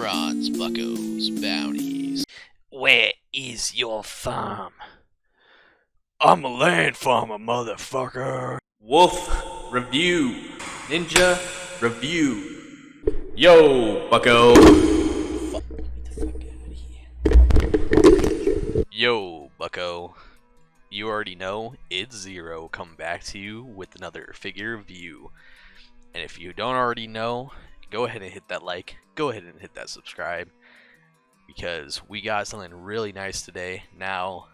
Bucko's Bounties. Where is your farm? I'm a land farmer, motherfucker. Wolf review. Ninja review. Yo, Bucko. Yo, Bucko. You already know, it's Zero coming back to you with another figure review. And if you don't already know, go ahead and hit that like, go ahead and hit that subscribe, because we got something really nice today. Now,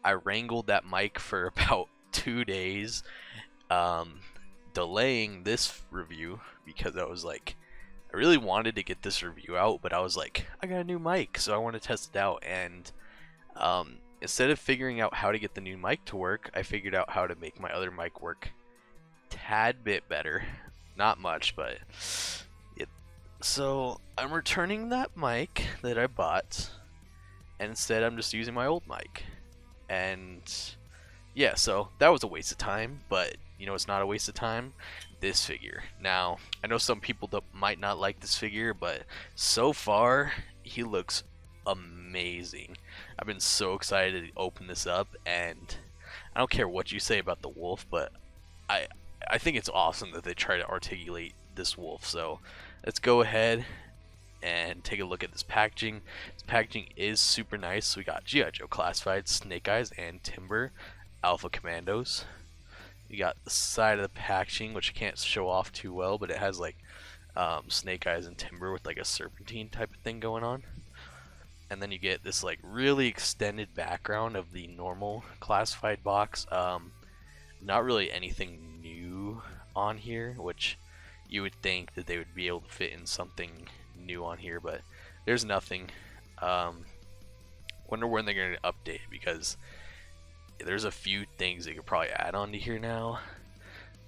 I wrangled that mic for about 2 days, delaying this review because I was like, I really wanted to get this review out, but I was like, I got a new mic, so I want to test it out. And instead of figuring out how to get the new mic to work, I figured out how to make my other mic work tad bit better. Not much, but so I'm returning that mic that I bought, and instead I'm just using my old mic. And yeah, so that was a waste of time, but you know it's not a waste of time? This figure. Now, I know some people might not like this figure, but so far he looks amazing. I've been so excited to open this up, and I don't care what you say about the wolf, but I think it's awesome that they try to articulate this wolf. So let's go ahead and take a look at this packaging. This packaging is super nice. We got G.I. Joe Classified, Snake Eyes, and Timber, Alpha Commandos. You got the side of the packaging, which I can't show off too well, but it has like Snake Eyes and Timber with like a serpentine type of thing going on. And then you get this like really extended background of the normal classified box. Not really anything new on here, which you would think that they would be able to fit in something new on here, but there's nothing. Wonder when they're going to update, because there's a few things they could probably add on to here now.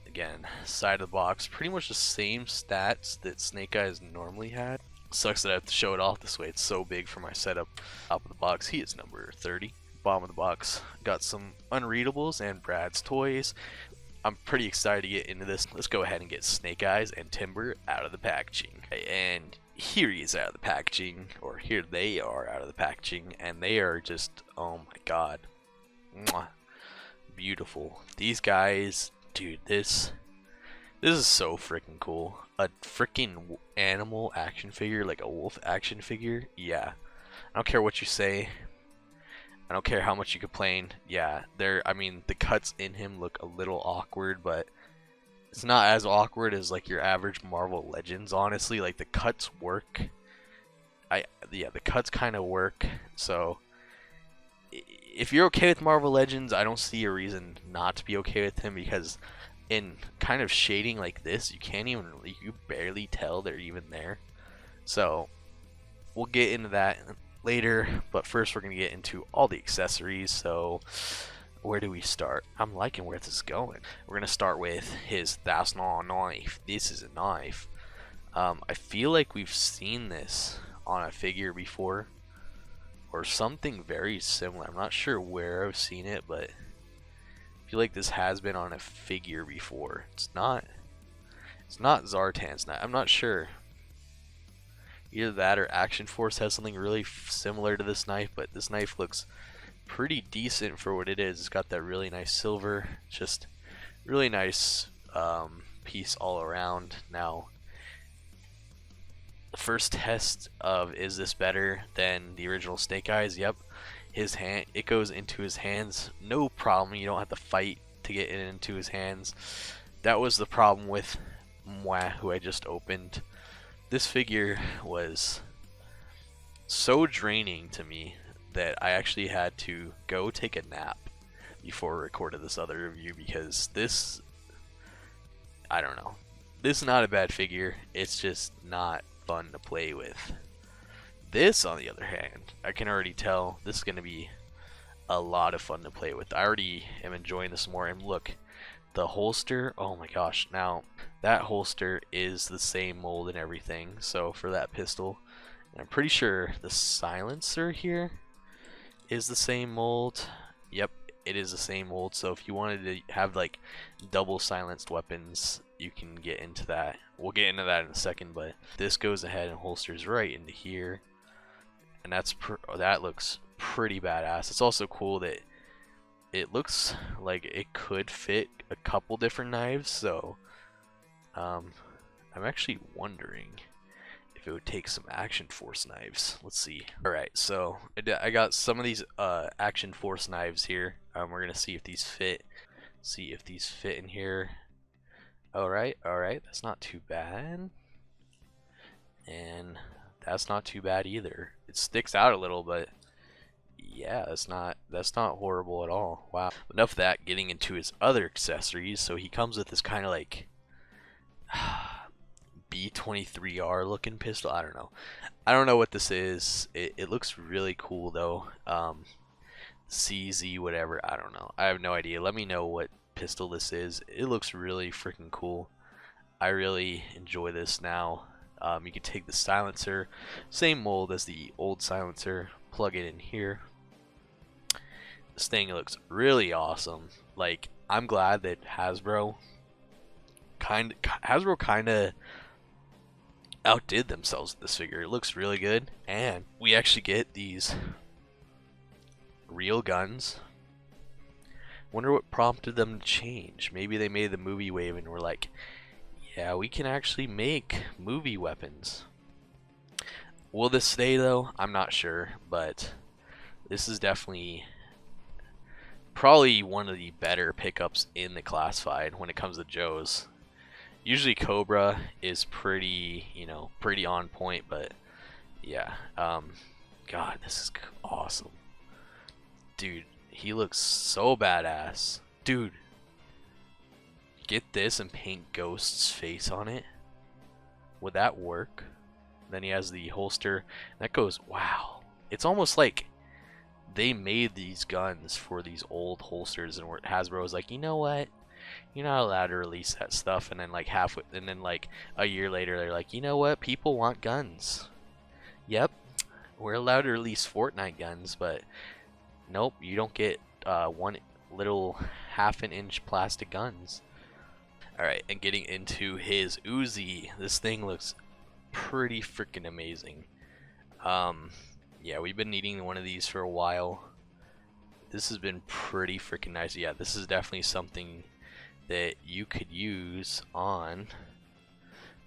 Again, side of the box, pretty much the same stats that Snake Eyes normally had. Sucks that I have to show it off this way. It's so big for my setup. Top of the box, he is number 30. Bottom of the box, got some unreadables and Brad's toys. I'm pretty excited to get into this. Let's go ahead and get Snake Eyes and Timber out of the packaging. And here he is out of the packaging, or here they are out of the packaging, and they are just, oh my god, mwah, beautiful. These guys, dude, this is so freaking cool. A freaking animal action figure, like a wolf action figure. Yeah, I don't care what you say. I don't care how much you complain. Yeah, I mean, the cuts in him look a little awkward, but it's not as awkward as like your average Marvel Legends, honestly. Like, the cuts work. Yeah, the cuts kind of work. So if you're okay with Marvel Legends, I don't see a reason not to be okay with him, because in kind of shading like this, you barely tell they're even there. So we'll get into that later, but first we're gonna get into all the accessories. So where do we start? I'm liking where this is going. We're gonna start with his "That's not a knife, this is a knife." I feel like we've seen this on a figure before, or something very similar. I'm not sure where I've seen it, but I feel like this has been on a figure before. It's not Zartan's knife. I'm not sure. Either that or Action Force has something really similar to this knife, but this knife looks pretty decent for what it is. It's got that really nice silver, just really nice piece all around. Now, the first test of, is this better than the original Snake Eyes? Yep. His hand, it goes into his hands, no problem. You don't have to fight to get it into his hands. That was the problem with Mwah, who I just opened. This figure was so draining to me that I actually had to go take a nap before I recorded this other review, because this, I don't know, this is not a bad figure, it's just not fun to play with. This, on the other hand, I can already tell this is going to be a lot of fun to play with. I already am enjoying this more. And look, the holster, oh my gosh. Now, that holster is the same mold and everything, so for that pistol. And I'm pretty sure the silencer here is the same mold. Yep, it is the same mold. So if you wanted to have like double silenced weapons, you can get into that. We'll get into that in a second, but this goes ahead and holsters right into here, and that looks pretty badass. It's also cool that it looks like it could fit a couple different knives, so I'm actually wondering if it would take some Action Force knives. Let's see. Alright, so I got some of these Action Force knives here. We're gonna see if these fit. See if these fit in here. Alright, that's not too bad. And that's not too bad either. It sticks out a little, but yeah, that's not horrible at all. Wow. Enough of that, getting into his other accessories. So he comes with this kind of like B23R looking pistol. I don't know what this is. It looks really cool though. CZ whatever, I don't know. I have no idea. Let me know what pistol this is. It looks really freaking cool. I really enjoy this now. You can take the silencer, same mold as the old silencer, plug it in here. This thing looks really awesome. Like, I'm glad that Hasbro kind of outdid themselves with this figure. It looks really good, and we actually get these real guns. Wonder what prompted them to change. Maybe they made the movie wave and were like, yeah, we can actually make movie weapons. Will this stay though? I'm not sure, but this is definitely probably one of the better pickups in the classified when it comes to Joe's. Usually Cobra is pretty, pretty on point, but yeah, God, this is awesome. Dude, he looks so badass. Dude, get this and paint Ghost's face on it. Would that work? Then he has the holster. That goes, wow. It's almost like they made these guns for these old holsters, and Hasbro was like, you know what? You're not allowed to release that stuff. And then like a year later, they're like, you know what? People want guns. Yep, we're allowed to release Fortnite guns, but nope, you don't get one little half-inch plastic guns. Alright, and getting into his Uzi, this thing looks pretty freaking amazing. Yeah, we've been needing one of these for a while. This has been pretty freaking nice. Yeah, this is definitely something that you could use on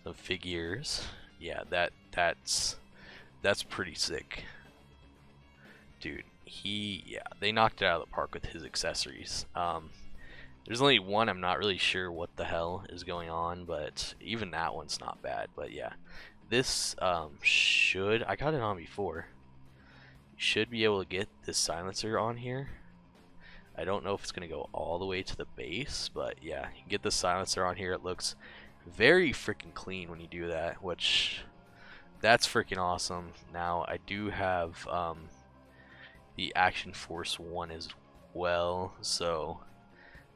some figures. Yeah, that's pretty sick. Dude, they knocked it out of the park with his accessories. There's only one I'm not really sure what the hell is going on, but even that one's not bad. But yeah, this I got it on before. You should be able to get this silencer on here. I don't know if it's gonna go all the way to the base, but yeah, you can get the silencer on here. It looks very freaking clean when you do that, which that's freaking awesome. Now I do have the Action Force 1 as well, so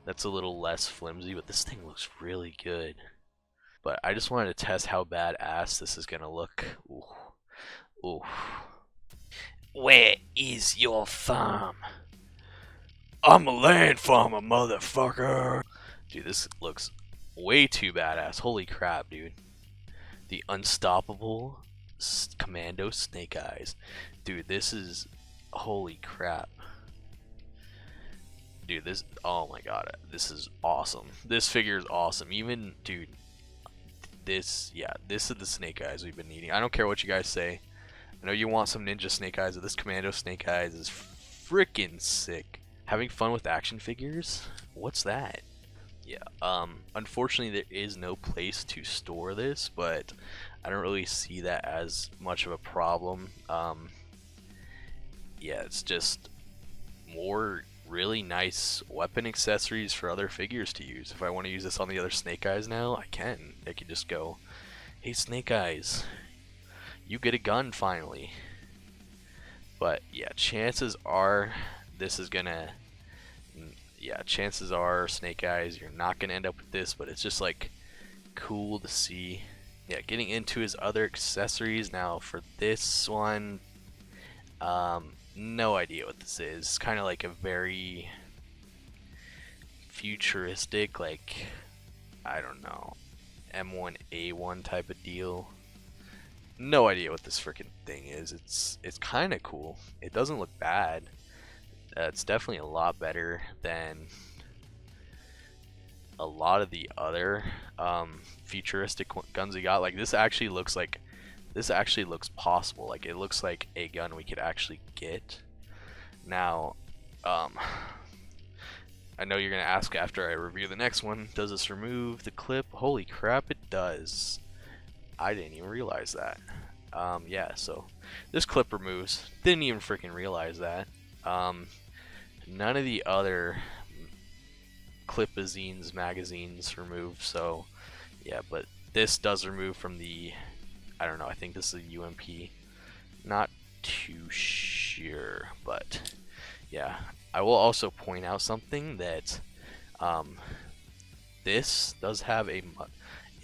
that's a little less flimsy, but this thing looks really good. But I just wanted to test how badass this is gonna look. Ooh. Ooh. Where is your farm? I'm a land farmer, motherfucker. Dude, this looks way too badass. Holy crap, dude. The unstoppable Commando Snake Eyes. Dude, this is... holy crap. Dude, oh my god, this is awesome. This figure is awesome. Even, dude, this is the Snake Eyes we've been needing. I don't care what you guys say. I know you want some ninja Snake Eyes, but this Commando Snake Eyes is freaking sick. Having fun with action figures? What's that? Yeah, unfortunately there is no place to store this, but I don't really see that as much of a problem. Yeah, it's just more really nice weapon accessories for other figures to use. If I want to use this on the other Snake Eyes now, I can. I can just go, hey Snake Eyes, you get a gun finally. But yeah, chances are this is gonna, chances are Snake Eyes, you're not gonna end up with this, but it's just like cool to see. Yeah, getting into his other accessories now. For this one, no idea what this is. It's kind of like a very futuristic, like, I don't know. M1A1 type of deal. No idea what this freaking thing is. It's kind of cool. It doesn't look bad. It's definitely a lot better than a lot of the other futuristic guns we got. Like this actually looks possible. Like it looks like a gun we could actually get. Now, I know you're gonna ask after I review the next one, does this remove the clip? Holy crap, it does. I didn't even realize that. Yeah, so this clip removes. Didn't even freaking realize that. None of the other clipazines magazines remove, so yeah, but this does remove from the, I don't know, I think this is a UMP. Not too sure, but yeah. I will also point out something that this does have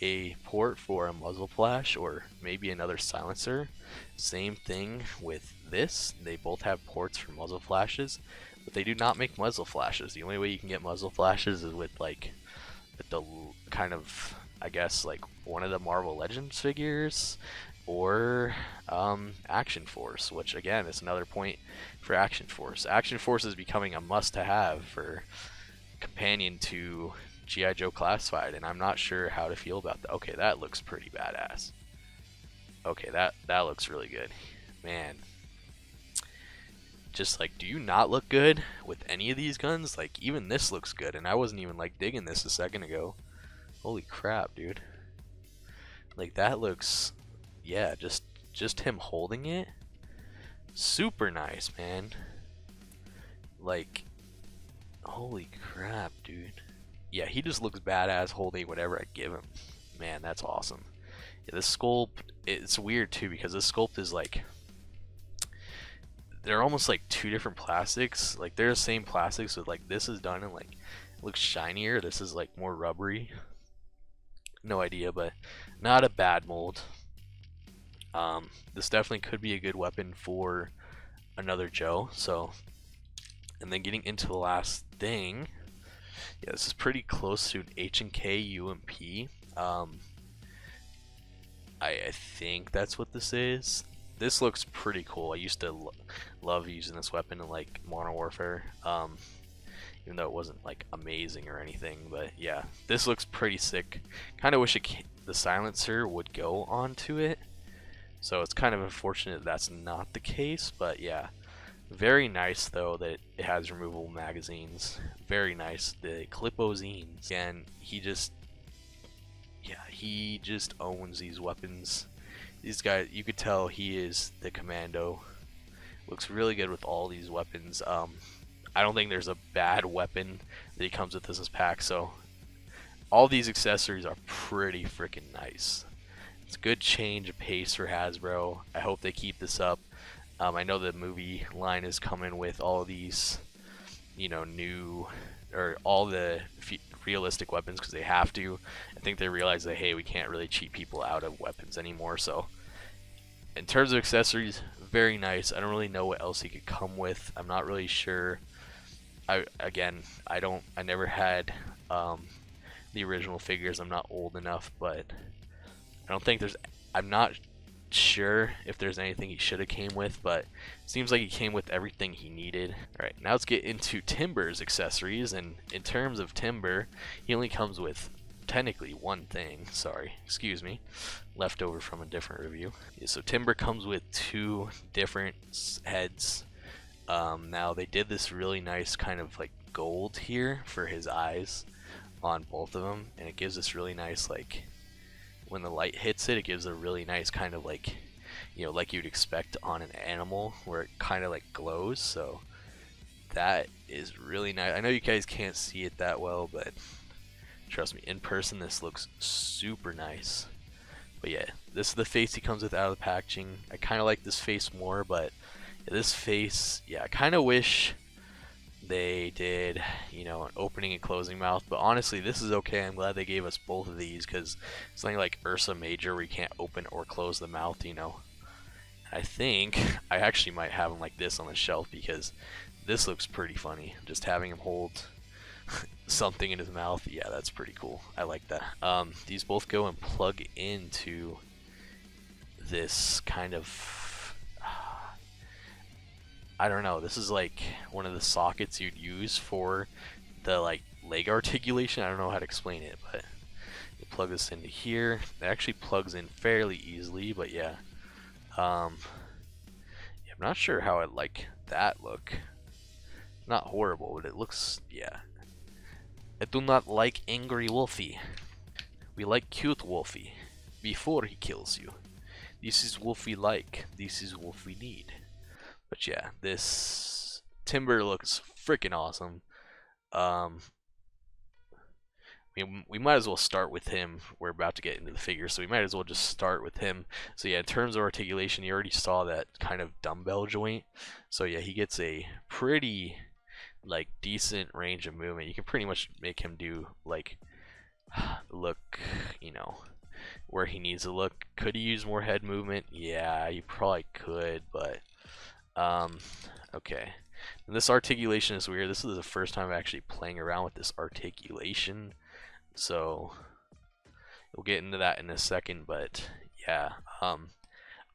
a port for a muzzle flash or maybe another silencer. Same thing with this. They both have ports for muzzle flashes, but they do not make muzzle flashes. The only way you can get muzzle flashes is with like the kind of, I guess, like one of the Marvel Legends figures or Action Force, which again is another point for Action Force. Action Force is becoming a must-have for companion to G.I. Joe Classified, and I'm not sure how to feel about that. Okay, that looks pretty badass. Okay, that looks really good. Man, just like, do you not look good with any of these guns? Like, even this looks good, and I wasn't even like digging this a second ago. Holy crap, dude. Like, that looks, yeah, just him holding it, super nice, man. Like, holy crap, dude. Yeah, he just looks badass holding whatever I give him. Man, that's awesome. Yeah, this sculpt, it's weird too, because this sculpt is like, they're almost like two different plastics. Like they're the same plastics, but like this is done in like, it looks shinier. This is like more rubbery. No idea, but not a bad mold. This definitely could be a good weapon for another Joe. So, and then getting into the last thing, yeah, this is pretty close to an H&K UMP. I think that's what this is. This looks pretty cool. I used to love using this weapon in like Modern Warfare, even though it wasn't like amazing or anything. But yeah, this looks pretty sick. Kind of wish the silencer would go onto it. So it's kind of unfortunate that's not the case. But yeah, very nice though that it has removable magazines. Very nice. The clipozines. Again, he just owns these weapons. These guys, you could tell he is the Commando. Looks really good with all these weapons. I don't think there's a bad weapon that he comes with this pack. So all these accessories are pretty freaking nice. It's a good change of pace for Hasbro. I hope they keep this up. I know the movie line is coming with all of these, you know, new, or all the realistic weapons, because they have to. I think they realize that, hey, we can't really cheat people out of weapons anymore. So in terms of accessories, very nice. I don't really know what else he could come with. I'm not really sure. I never had the original figures. I'm not old enough, but I don't think I'm not sure if there's anything he should have came with, but it seems like he came with everything he needed. Alright, now let's get into Timber's accessories. And in terms of Timber, he only comes with technically one thing. Sorry, excuse me, left over from a different review. Yeah, so Timber comes with two different heads. Now they did this really nice kind of like gold here for his eyes on both of them, and it gives this really nice, like, when the light hits it, it gives a really nice kind of like, you know, like you'd expect on an animal, where it kind of like glows. So that is really nice. I know you guys can't see it that well, but trust me, in person this looks super nice. But yeah, this is the face he comes with out of the packaging. I kind of like this face more, but yeah, this face, yeah, I kind of wish they did, you know, an opening and closing mouth, but honestly this is okay. I'm glad they gave us both of these, because something like Ursa Major where you can't open or close the mouth, you know. I think I actually might have him like this on the shelf, because this looks pretty funny, just having him hold something in his mouth. Yeah, that's pretty cool. I like that. These both go and plug into this kind of, I don't know, this is like one of the sockets you'd use for the like leg articulation. I don't know how to explain it, but you plug this into here. It actually plugs in fairly easily, but yeah. I'm not sure how it like that look. Not horrible, but it looks, yeah. I do not like angry Wolfie. We like cute Wolfie before he kills you. This is Wolfie like. This is Wolfie need. But yeah, this Timber looks freaking awesome. We might as well start with him. We're about to get into the figure, so we might as well just start with him. So yeah, in terms of articulation, you already saw that kind of dumbbell joint. So yeah, he gets a pretty like decent range of movement. You can pretty much make him do like look, you know, where he needs to look. Could he use more head movement? Yeah, you probably could, but okay. And this articulation is weird. This is the first time I'm actually playing around with this articulation, so we'll get into that in a second. But yeah,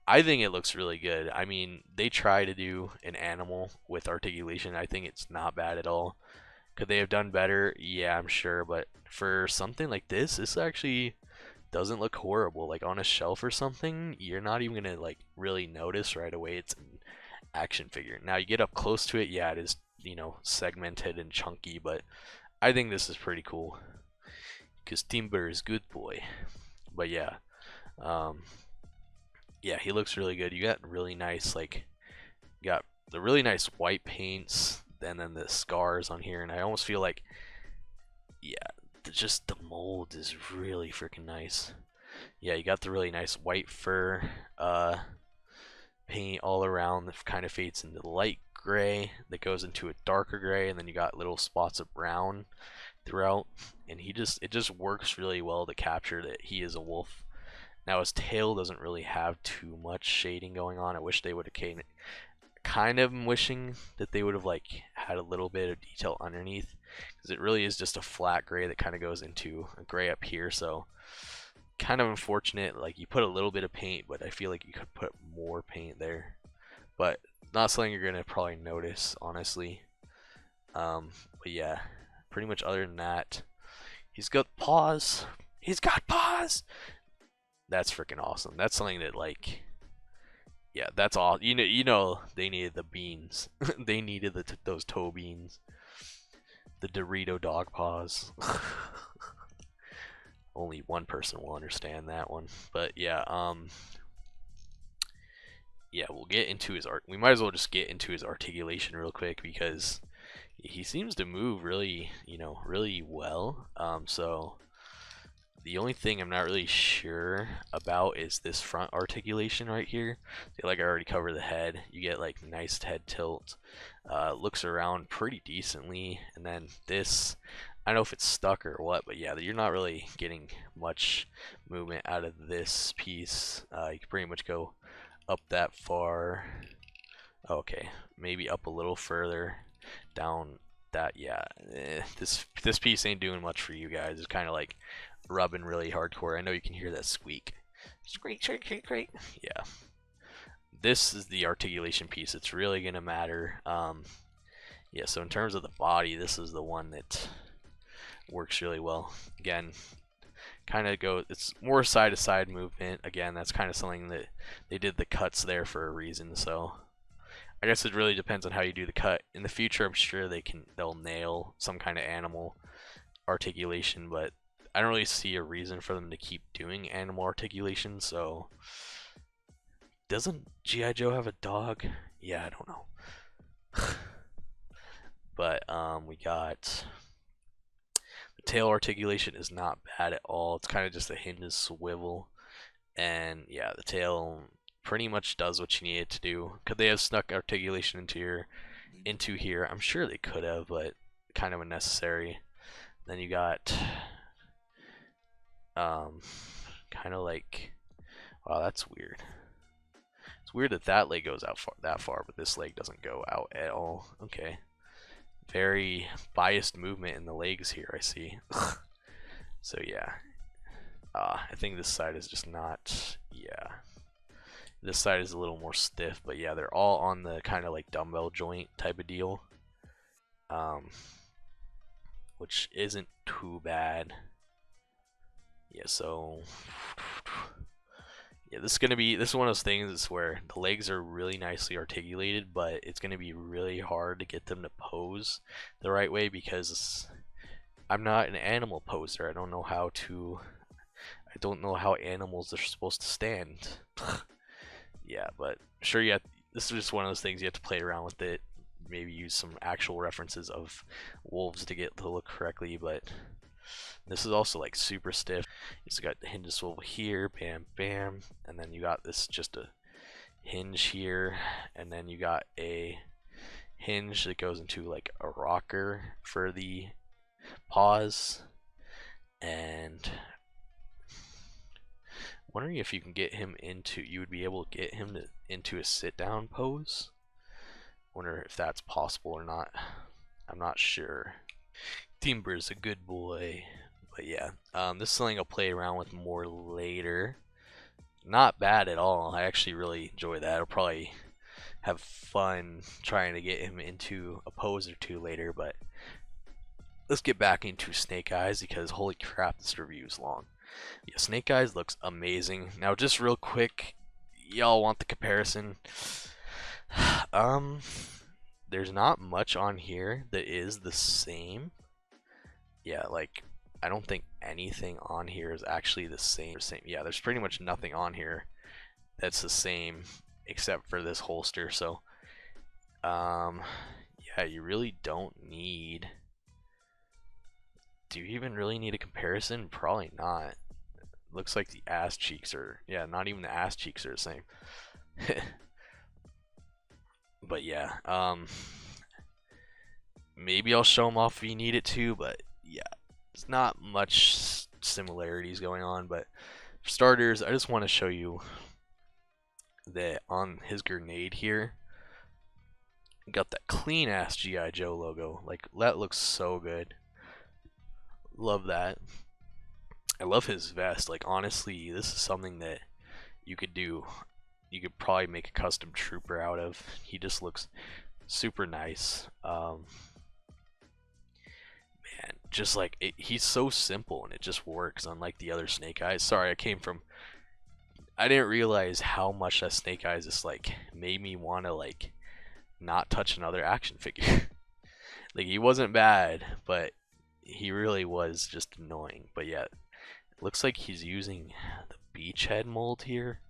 I think it looks really good. I mean, they try to do an animal with articulation. I think it's not bad at all. Could they have done better? Yeah, I'm sure. But for something like this actually doesn't look horrible. Like on a shelf or something, you're not even gonna like really notice right away it's an action figure. Now you get up close to it, yeah, it is, you know, segmented and chunky, but I think this is pretty cool because Timber is good boy. But yeah, yeah, he looks really good. You got really nice, like, you got the really nice white paints, and then the scars on here, and I almost feel like, yeah, just the mold is really freaking nice. Yeah, you got the really nice white fur paint all around that kind of fades into the light gray that goes into a darker gray, and then you got little spots of brown throughout, and it just works really well to capture that he is a wolf. Now his tail doesn't really have too much shading going on. I wish they would have kind of wishing that they would have like had a little bit of detail underneath, because it really is just a flat gray that kind of goes into a gray up here. So kind of unfortunate. Like you put a little bit of paint, but I feel like you could put more paint there. But not something you're gonna probably notice, honestly. But yeah, pretty much other than that, he's got paws. He's got paws. That's freaking awesome. That's something that like, yeah, that's all. You know, they needed the beans. They needed those toe beans. The Dorito dog paws. Only one person will understand that one. But yeah, yeah, we'll get into his art. We might as well just get into his articulation real quick because he seems to move really, you know, really well. So the only thing I'm not really sure about is this front articulation right here. Like I already covered the head. You get like nice head tilt. Looks around pretty decently, and then this, I don't know if it's stuck or what, but yeah, you're not really getting much movement out of this piece. You can pretty much go up that far. Okay, maybe up a little further, down that. Yeah, this piece ain't doing much for you guys. It's kind of like rubbing really hardcore. I know you can hear that squeak. Squeak, squeak, squeak, squeak. Yeah. This is the articulation piece. It's really gonna matter. Yeah, so in terms of the body, this is the one that works really well. Again, it's more side to side movement. Again, that's kind of something that they did the cuts there for a reason. So I guess it really depends on how you do the cut. In the future, I'm sure they'll nail some kind of animal articulation, but I don't really see a reason for them to keep doing animal articulation. So doesn't G.I. Joe have a dog? Yeah, I don't know. But we got the tail articulation is not bad at all. It's kind of just a hinge swivel, and yeah, the tail pretty much does what you need it to do. Could they have snuck articulation into here? I'm sure they could have, but kind of unnecessary. Then you got kind of like, wow, that's weird. It's weird that leg goes out that far, but this leg doesn't go out at all. Okay. very biased movement in the legs here, I see. So yeah, I think this side is just not, yeah. This side is a little more stiff, but yeah, they're all on the kind of like dumbbell joint type of deal, which isn't too bad. Yeah, so yeah, this is one of those things where the legs are really nicely articulated, but it's gonna be really hard to get them to pose the right way because I'm not an animal poser. I don't know how animals are supposed to stand. Yeah, but sure, this is just one of those things you have to play around with it. Maybe use some actual references of wolves to get to look correctly, but this is also like super stiff. It's got the hinge swivel here, bam, bam, and then you got this just a hinge here, and then you got a hinge that goes into like a rocker for the paws, and wondering if you can get him you would be able to get him into a sit down pose. Wonder if that's possible or not. I'm not sure. Timber's a good boy. But yeah, this is something I'll play around with more later. Not bad at all. I actually really enjoy that. I'll probably have fun trying to get him into a pose or two later, but let's get back into Snake Eyes because holy crap, this review is long. Yeah, Snake Eyes looks amazing. Now just real quick, y'all want the comparison? There's not much on here that is the same. Yeah, like I don't think anything on here is actually the same. Yeah, there's pretty much nothing on here that's the same except for this holster. So, yeah, you really don't need. Do you even really need a comparison? Probably not. Looks like the ass cheeks are, yeah, not even the ass cheeks are the same. But yeah, maybe I'll show them off if you need it to, but yeah, it's not much similarities going on. But for starters, I just want to show you that on his grenade here, got that clean ass G.I. Joe logo. Like, that looks so good. Love that. I love his vest. Like, honestly, this is something that you could do. You could probably make a custom trooper out of. He just looks super nice. Man, just like he's so simple and it just works, unlike the other Snake Eyes. Sorry, I didn't realize how much that Snake Eyes just like made me want to like not touch another action figure. Like, he wasn't bad, but he really was just annoying. But yeah, it looks like he's using the beachhead mold here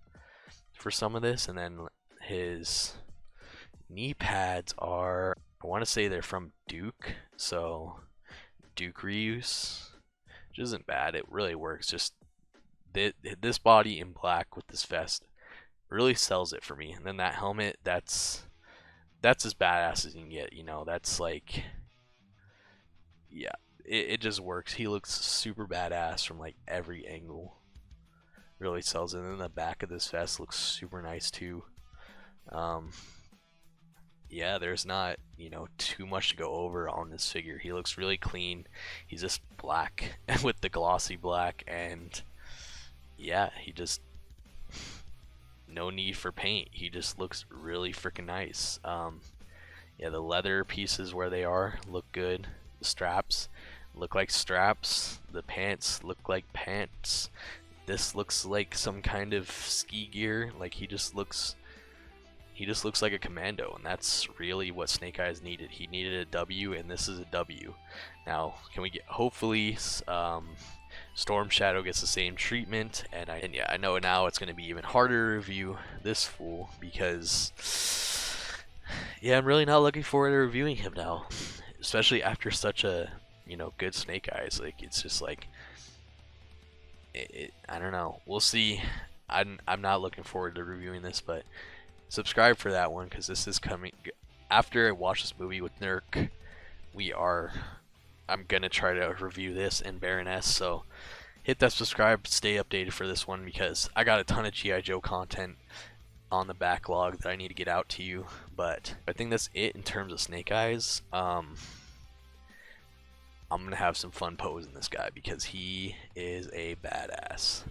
for some of this, and then his knee pads are, I want to say they're from Duke, so Duke reuse, which isn't bad. It really works. Just this body in black with this vest really sells it for me. And then that helmet, that's as badass as you can get, you know. That's like, yeah, it just works. He looks super badass from like every angle. Really sells it. And then the back of this vest looks super nice too. Yeah, there's not, you know, too much to go over on this figure. He looks really clean. He's just black with the glossy black, and yeah, he just, no need for paint. He just looks really freaking nice. Yeah, the leather pieces where they are look good. The straps look like straps. The pants look like pants. This looks like some kind of ski gear. Like, he just looks like a commando, and that's really what Snake Eyes needed. He needed a W, and this is a W. Now, can we get, hopefully, Storm Shadow gets the same treatment, and yeah, I know now it's going to be even harder to review this fool, because, yeah, I'm really not looking forward to reviewing him now, especially after such a, you know, good Snake Eyes. Like, it's just like, I don't know. We'll see. I'm not looking forward to reviewing this, but subscribe for that one, because this is coming after I watch this movie with Nurk. I'm gonna try to review this and Baroness, so hit that subscribe, stay updated for this one, because I got a ton of G.I. Joe content on the backlog that I need to get out to you. But I think that's it in terms of Snake Eyes. I'm gonna have some fun posing this guy because he is a badass.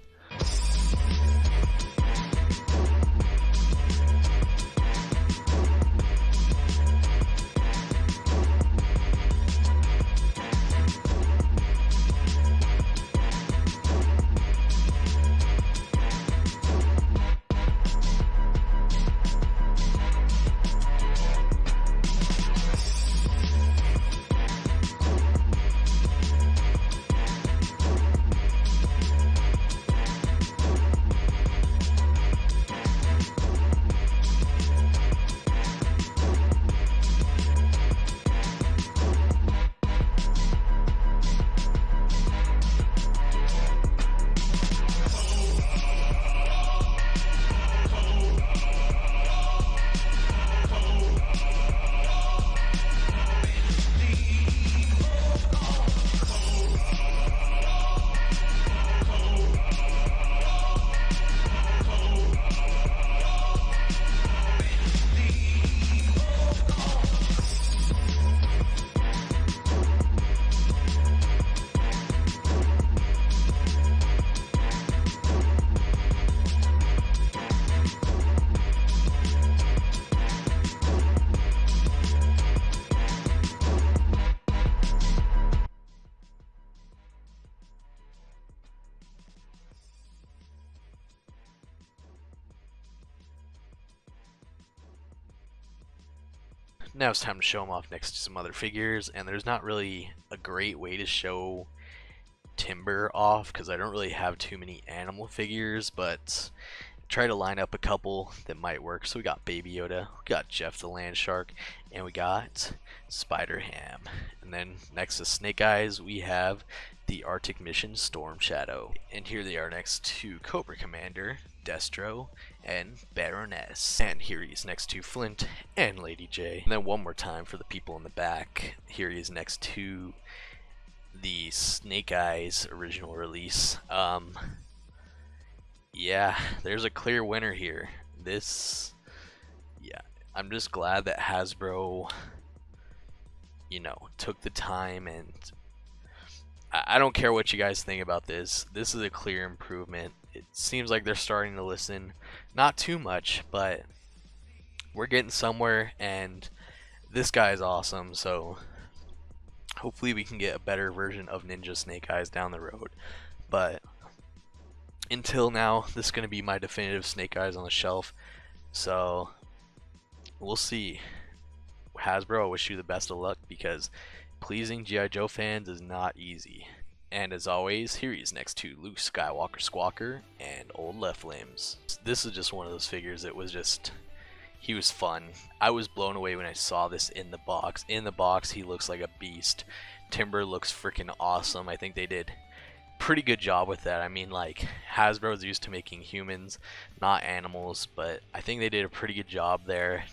Now it's time to show him off next to some other figures, and there's not really a great way to show Timber off because I don't really have too many animal figures, but try to line up a couple that might work. So we got Baby Yoda, we got Jeff the Land Shark, and we got Spider Ham. And then next to Snake Eyes, we have the Arctic Mission Storm Shadow. And here they are next to Cobra Commander, Destro, and Baroness. And here he is next to Flint and Lady J. And then one more time for the people in the back. Here he is next to the Snake Eyes original release. Yeah, there's a clear winner here. I'm just glad that Hasbro, took the time, and I don't care what you guys think about this. This is a clear improvement. It seems like they're starting to listen. Not too much, but we're getting somewhere, and this guy is awesome, so hopefully we can get a better version of Ninja Snake Eyes down the road. But until now, this is going to be my definitive Snake Eyes on the shelf, so we'll see. Hasbro, I wish you the best of luck, because pleasing G.I. Joe fans is not easy. And as always, here he is next to Luke Skywalker Squawker and Old Left Limbs. This is just one of those figures that was just, he was fun. I was blown away when I saw this in the box. In the box, he looks like a beast. Timber looks freaking awesome. I think they did pretty good job with that. I mean, like, Hasbro's used to making humans, not animals, but I think they did a pretty good job there.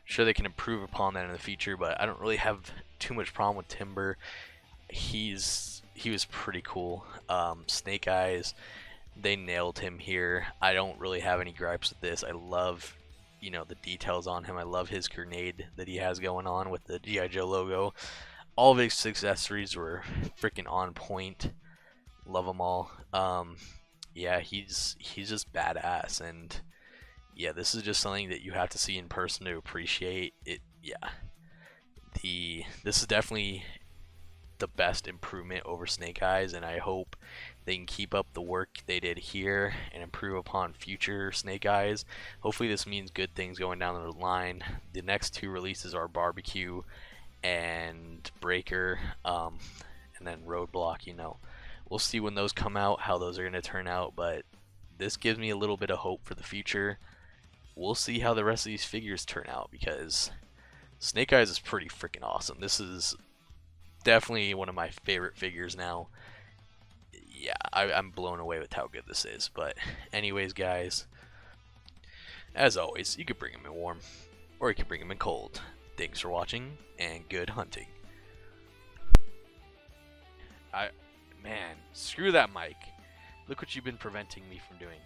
Sure, they can improve upon that in the future, but I don't really have too much problem with Timber. He was pretty cool. Snake Eyes, they nailed him here. I don't really have any gripes with this. I love, the details on him. I love his grenade that he has going on with the G.I. Joe logo. All of his accessories were freaking on point. Love them all. Yeah, he's just badass, and yeah, this is just something that you have to see in person to appreciate it. Yeah, this is definitely the best improvement over Snake Eyes, and I hope they can keep up the work they did here and improve upon future Snake Eyes. Hopefully this means good things going down the line. The next two releases are Barbecue and Breaker, and then Roadblock. We'll see when those come out, how those are going to turn out, but this gives me a little bit of hope for the future. We'll see how the rest of these figures turn out, because Snake Eyes is pretty freaking awesome. This is definitely one of my favorite figures now. Yeah, I'm blown away with how good this is. But anyways, guys, as always, you could bring them in warm, or you could bring them in cold. Thanks for watching, and good hunting. Man, screw that mic. Look what you've been preventing me from doing.